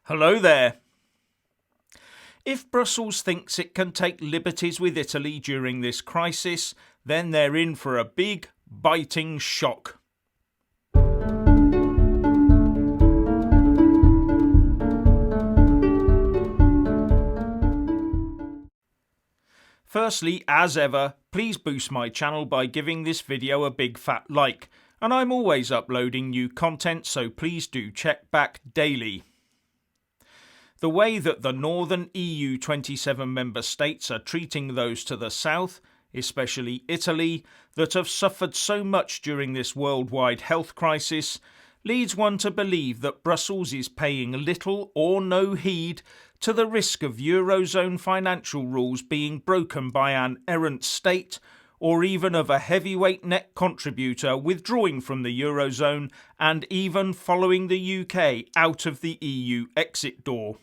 Hello there. If Brussels thinks it can take liberties with Italy during this crisis, then they're in for a big, biting shock. Firstly, as ever, please boost my channel by giving this video a big fat like, and I'm always uploading new content, so please do check back daily. The way that the Northern EU27 member states are treating those to the south, especially Italy, that have suffered so much during this worldwide health crisis, leads one to believe that Brussels is paying little or no heed to the risk of Eurozone financial rules being broken by an errant state, or even of a heavyweight net contributor withdrawing from the Eurozone and even following the UK out of the EU exit door.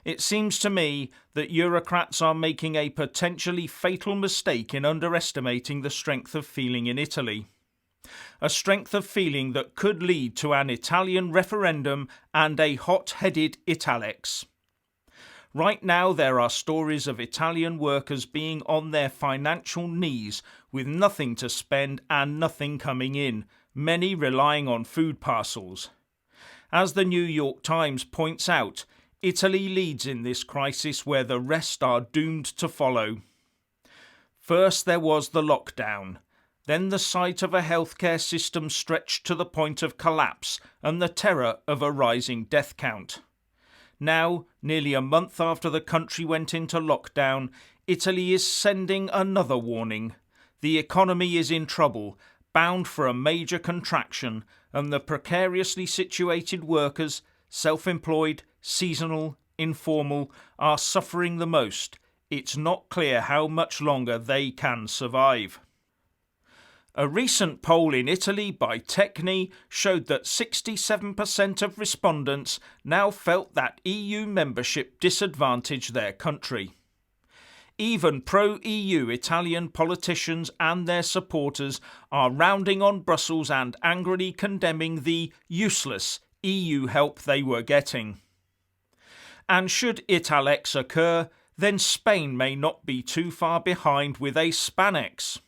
It seems to me that Eurocrats are making a potentially fatal mistake in underestimating the strength of feeling in Italy. A strength of feeling that could lead to an Italian referendum and a hot-headed Italex. Right now there are stories of Italian workers being on their financial knees with nothing to spend and nothing coming in, many relying on food parcels. As the New York Times points out, Italy leads in this crisis where the rest are doomed to follow. First there was the lockdown, then the sight of a healthcare system stretched to the point of collapse and the terror of a rising death count. Now, nearly a month after the country went into lockdown, Italy is sending another warning. The economy is in trouble, bound for a major contraction, and the precariously situated workers, self-employed, seasonal, informal, are suffering the most. It's not clear how much longer they can survive. A recent poll in Italy by Techni showed that 67% of respondents now felt that EU membership disadvantaged their country. Even pro-EU Italian politicians and their supporters are rounding on Brussels and angrily condemning the useless EU help they were getting. And should Italex occur, then Spain may not be too far behind with a Spanex.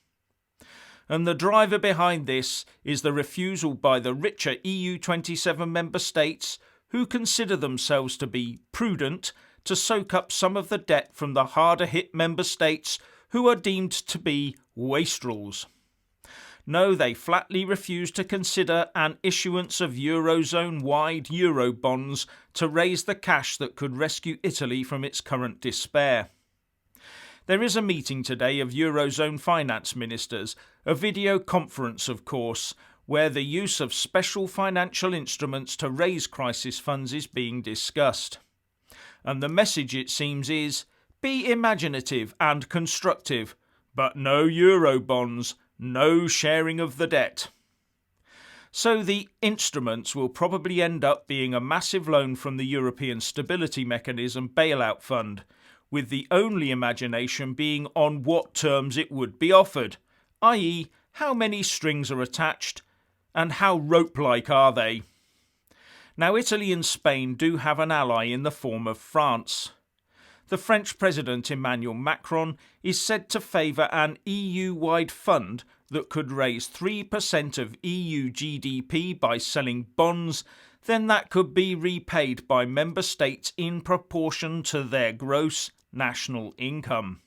And the driver behind this is the refusal by the richer EU27 member states, who consider themselves to be prudent, to soak up some of the debt from the harder hit member states who are deemed to be wastrels. No, they flatly refuse to consider an issuance of Eurozone-wide Euro bonds to raise the cash that could rescue Italy from its current despair. There is a meeting today of Eurozone finance ministers, a video conference of course, where the use of special financial instruments to raise crisis funds is being discussed. And the message, it seems, is, be imaginative and constructive, but no Euro bonds, no sharing of the debt. So the instruments will probably end up being a massive loan from the European Stability Mechanism bailout fund, with the only imagination being on what terms it would be offered, i.e. how many strings are attached and how rope-like are they. Now Italy and Spain do have an ally in the form of France. The French President Emmanuel Macron is said to favour an EU-wide fund that could raise 3% of EU GDP by selling bonds, then that could be repaid by member states in proportion to their gross national income.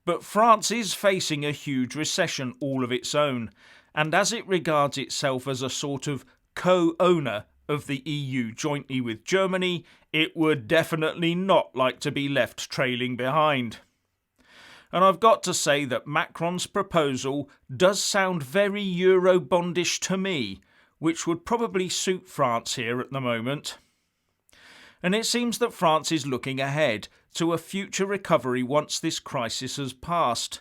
But France is facing a huge recession all of its own, and as it regards itself as a sort of co-owner of the EU jointly with Germany, it would definitely not like to be left trailing behind. And I've got to say that Macron's proposal does sound very Eurobondish to me, which would probably suit France here at the moment. And it seems that France is looking ahead to a future recovery once this crisis has passed,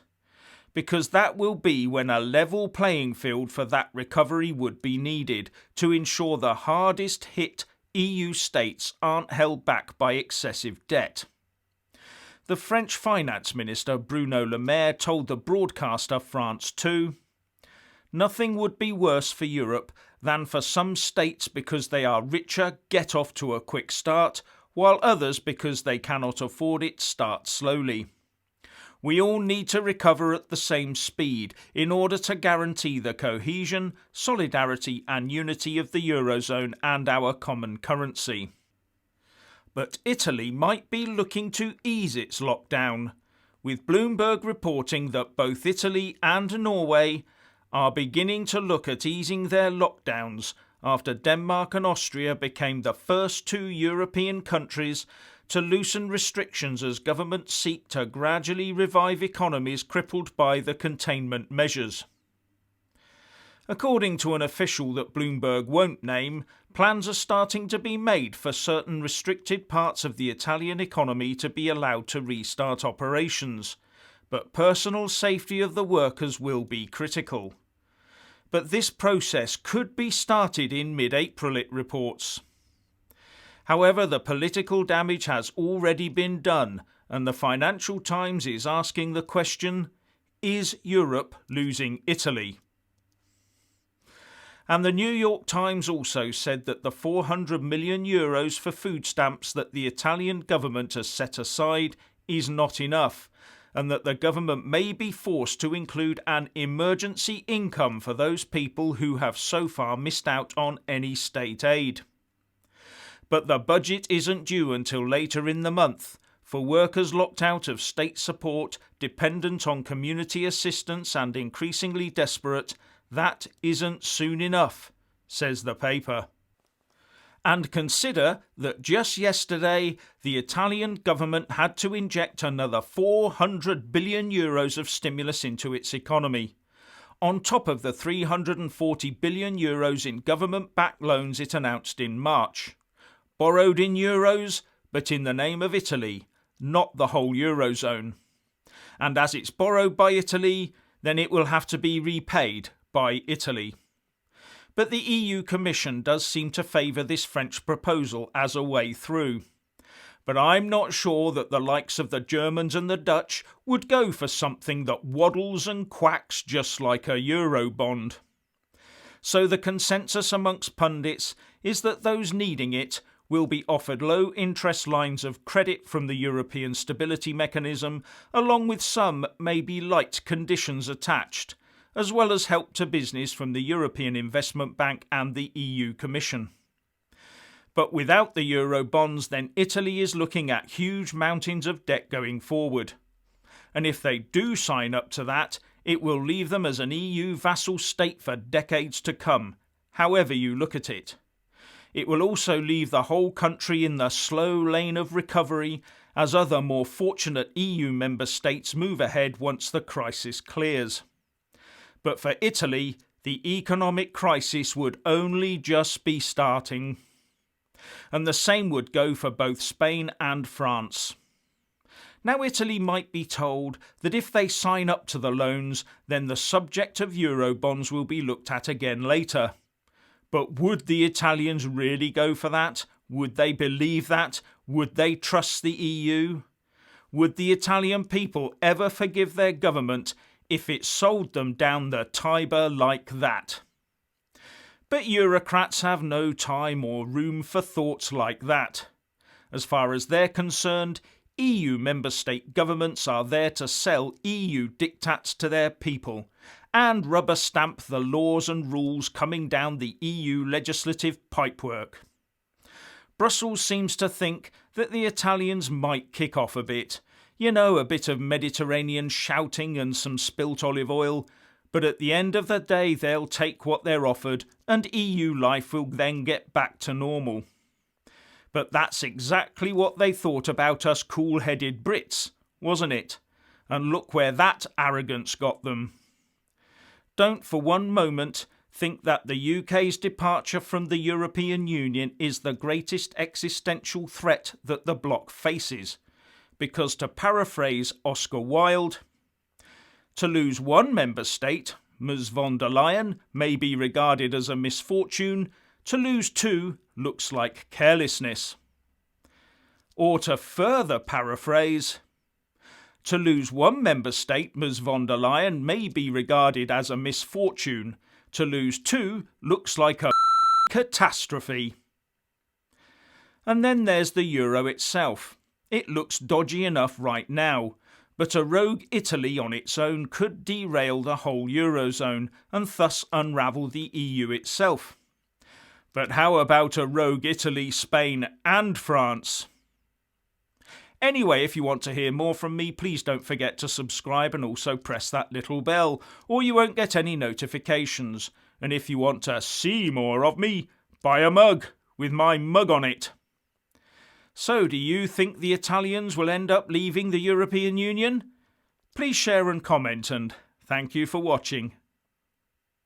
because that will be when a level playing field for that recovery would be needed to ensure the hardest hit EU states aren't held back by excessive debt. The French Finance Minister Bruno Le Maire told the broadcaster France 2, "Nothing would be worse for Europe than for some states because they are richer get off to a quick start, while others because they cannot afford it start slowly. We all need to recover at the same speed in order to guarantee the cohesion, solidarity and unity of the Eurozone and our common currency. But Italy might be looking to ease its lockdown, with Bloomberg reporting that both Italy and Norway are beginning to look at easing their lockdowns after Denmark and Austria became the first two European countries to loosen restrictions as governments seek to gradually revive economies crippled by the containment measures. According to an official that Bloomberg won't name, plans are starting to be made for certain restricted parts of the Italian economy to be allowed to restart operations, but personal safety of the workers will be critical. But this process could be started in mid-April, it reports. However, the political damage has already been done, and the Financial Times is asking the question, is Europe losing Italy? And the New York Times also said that the €400 million for food stamps that the Italian government has set aside is not enough, and that the government may be forced to include an emergency income for those people who have so far missed out on any state aid. But the budget isn't due until later in the month. For workers locked out of state support, dependent on community assistance and increasingly desperate, that isn't soon enough, says the paper. And consider that just yesterday the Italian government had to inject another €400 billion of stimulus into its economy, on top of the €340 billion in government-backed loans it announced in March. Borrowed in euros, but in the name of Italy, not the whole Eurozone. And as it's borrowed by Italy, then it will have to be repaid by Italy. But the EU Commission does seem to favour this French proposal as a way through. But I'm not sure that the likes of the Germans and the Dutch would go for something that waddles and quacks just like a Eurobond. So the consensus amongst pundits is that those needing it will be offered low-interest lines of credit from the European Stability Mechanism, along with some maybe light conditions attached, as well as help to business from the European Investment Bank and the EU Commission. But without the Eurobonds, then Italy is looking at huge mountains of debt going forward. And if they do sign up to that, it will leave them as an EU vassal state for decades to come, however you look at it. It will also leave the whole country in the slow lane of recovery as other more fortunate EU member states move ahead once the crisis clears. But for Italy, the economic crisis would only just be starting. And the same would go for both Spain and France. Now Italy might be told that if they sign up to the loans, then the subject of Eurobonds will be looked at again later. But would the Italians really go for that? Would they believe that? Would they trust the EU? Would the Italian people ever forgive their government if it sold them down the Tiber like that? But Eurocrats have no time or room for thoughts like that. As far as they're concerned, EU member state governments are there to sell EU diktats to their people and rubber stamp the laws and rules coming down the EU legislative pipework. Brussels seems to think that the Italians might kick off a bit. You know, a bit of Mediterranean shouting and some spilt olive oil. But at the end of the day, they'll take what they're offered and EU life will then get back to normal. But that's exactly what they thought about us cool-headed Brits, wasn't it? And look where that arrogance got them. Don't for one moment think that the UK's departure from the European Union is the greatest existential threat that the bloc faces. Because to paraphrase Oscar Wilde, to lose one member state, Ms von der Leyen, may be regarded as a misfortune. To lose two looks like carelessness. Or to further paraphrase, to lose one member state, Ms von der Leyen, may be regarded as a misfortune. To lose two looks like a catastrophe. And then there's the euro itself. It looks dodgy enough right now, but a rogue Italy on its own could derail the whole Eurozone and thus unravel the EU itself. But how about a rogue Italy, Spain and France? Anyway, if you want to hear more from me, please don't forget to subscribe and also press that little bell, or you won't get any notifications. And if you want to see more of me, buy a mug with my mug on it. So, do you think the Italians will end up leaving the European Union? Please share and comment, and thank you for watching.